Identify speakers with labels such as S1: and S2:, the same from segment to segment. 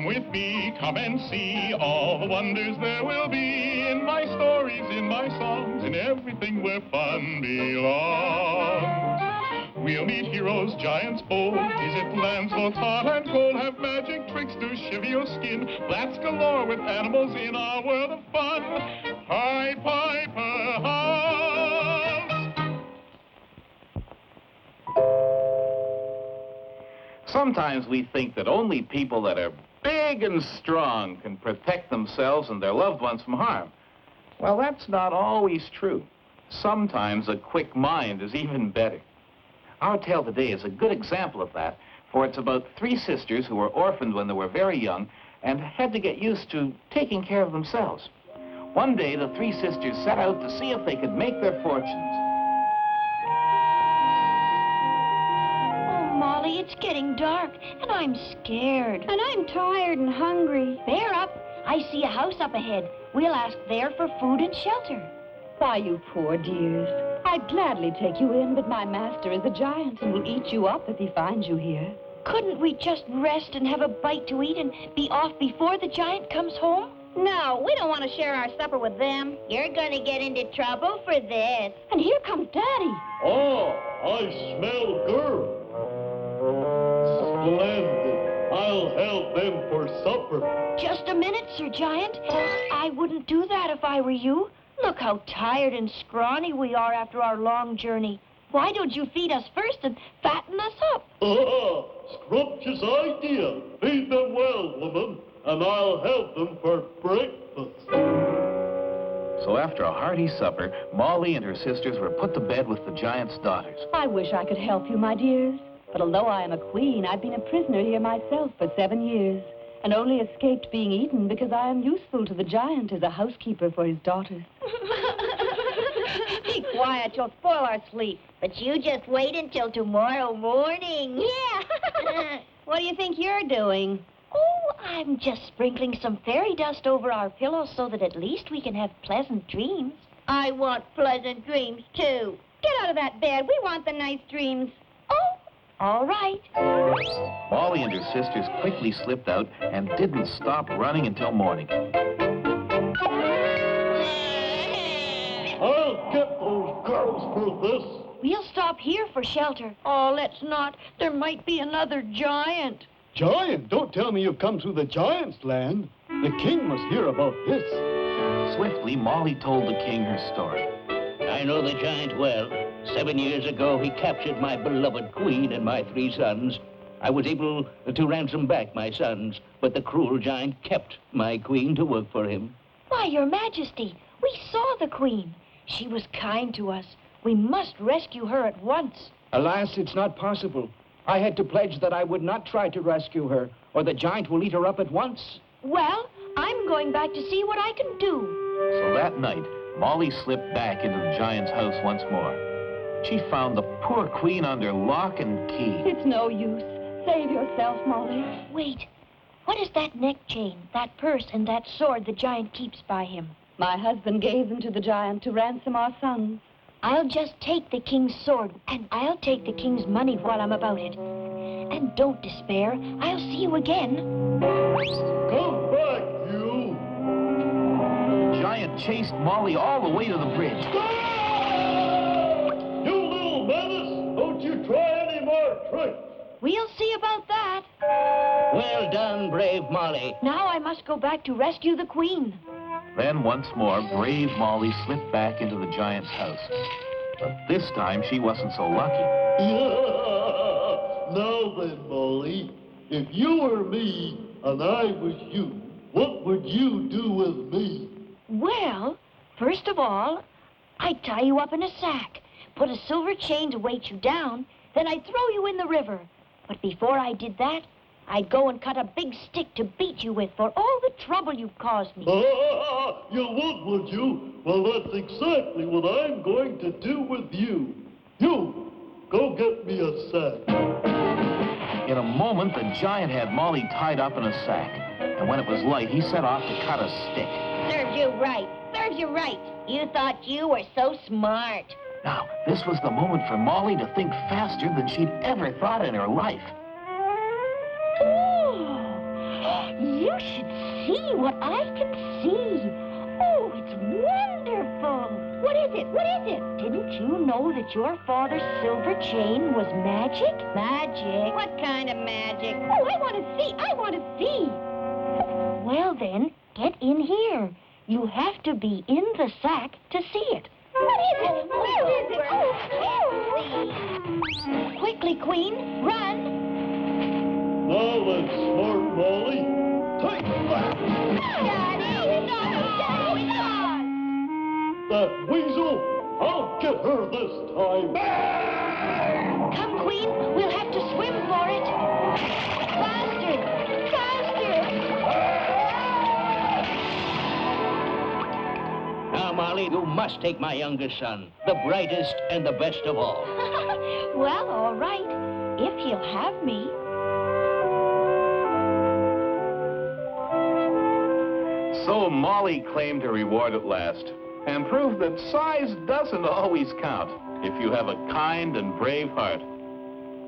S1: with me, come and see all the wonders there will be in my stories, in my songs, in everything where fun belongs. We'll meet heroes, giants bold, visit lands both hot and cold, have magic tricks to shiver your skin, flats galore with animals in our world of fun. Pied Piper House.
S2: Sometimes we think that only people that are big and strong can protect themselves and their loved ones from harm. Well, that's not always true. Sometimes a quick mind is even better. Our tale today is a good example of that, for it's about three sisters who were orphaned when they were very young and had to get used to taking care of themselves. One day, the three sisters set out to see if they could make their fortunes.
S3: Oh, Molly, it's getting dark, and I'm scared.
S4: And I'm tired and hungry.
S3: Bear up. I see a house up ahead. We'll ask there for food and shelter.
S4: Why, you poor dears. I'd gladly take you in, but my master is a giant and will eat you up if he finds you here.
S3: Couldn't we just rest and have a bite to eat and be off before the giant comes home?
S5: No, we don't want to share our supper with them. You're gonna get into trouble for this.
S4: And here comes Daddy.
S6: Oh, I smell good. Splendid. I'll help them for supper.
S3: Just a minute, Sir Giant. I wouldn't do that if I were you. Look how tired and scrawny we are after our long journey. Why don't you feed us first and fatten us up?
S6: Ah, scrumptious idea. Feed them well, woman, and I'll help them for breakfast.
S2: So after a hearty supper, Molly and her sisters were put to bed with the giant's daughters.
S4: I wish I could help you, my dears. But although I am a queen, I've been a prisoner here myself for 7 years, and only escaped being eaten because I am useful to the giant as a housekeeper for his daughters.
S5: Be quiet, you'll spoil our sleep. But you just wait until tomorrow morning.
S4: Yeah! What do you think you're doing?
S3: Oh, I'm just sprinkling some fairy dust over our pillows so that at least we can have pleasant dreams.
S5: I want pleasant dreams, too.
S4: Get out of that bed. We want the nice dreams.
S3: Oh, all right.
S2: Molly and her sisters quickly slipped out and didn't stop running until morning.
S6: I'll get those girls for this.
S3: We'll stop here for shelter.
S5: Oh, let's not. There might be another giant.
S7: Giant? Don't tell me you've come through the giant's land. The king must hear about this.
S2: Swiftly, Molly told the king her story.
S8: I know the giant well. 7 years ago, he captured my beloved queen and my 3 sons. I was able to ransom back my sons, but the cruel giant kept my queen to work for him.
S3: Why, Your Majesty, we saw the queen. She was kind to us. We must rescue her at once.
S9: Alas, it's not possible. I had to pledge that I would not try to rescue her, or the giant will eat her up at once.
S3: Well, I'm going back to see what I can do.
S2: So that night, Molly slipped back into the giant's house once more. She found the poor queen under lock and key.
S4: It's no use. Save yourself, Molly.
S3: Wait, what is that neck chain, that purse, and that sword the giant keeps by him?
S4: My husband gave them to the giant to ransom our sons.
S3: I'll just take the king's sword, and I'll take the king's money while I'm about it. And don't despair. I'll see you again.
S6: Come back, you.
S2: The giant chased Molly all the way to the bridge.
S6: You little menace! Don't you try any more tricks.
S3: We'll see about that.
S8: Well done, brave Molly.
S3: Now I must go back to rescue the queen.
S2: Then once more, brave Molly slipped back into the giant's house. But this time, she wasn't so lucky.
S6: Now then, Molly, if you were me and I was you, what would you do with me?
S3: Well, first of all, I'd tie you up in a sack, put a silver chain to weight you down, then I'd throw you in the river. But before I did that, I'd go and cut a big stick to beat you with for all the trouble you've caused me.
S6: You would you? Well, that's exactly what I'm going to do with you. You, go get me a sack.
S2: In a moment, the giant had Molly tied up in a sack. And when it was light, he set off to cut a stick.
S5: Serves you right. Serves you right. You thought you were so smart.
S2: Now, this was the moment for Molly to think faster than she'd ever thought in her life.
S3: Oh, You should see what I can see. Oh, it's wonderful. What is it? What is it? Didn't you know that your father's silver chain was magic?
S5: Magic? What kind of magic?
S3: Oh, I want to see. I want to see. Well, then, get in here. You have to be in the sack to see it. What is it? Where is it? Oh, quickly, Queen, run.
S6: Now then, smart Molly, take that!
S3: Daddy, no, not.
S6: That weasel, I'll get her this time.
S3: Come, Queen, we'll have to swim for it. Faster, faster.
S8: Now, Molly, you must take my youngest son, the brightest and the best of all.
S3: Well, all right, if he'll have me.
S2: So Molly claimed her reward at last and proved that size doesn't always count if you have a kind and brave heart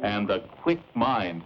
S2: and a quick mind.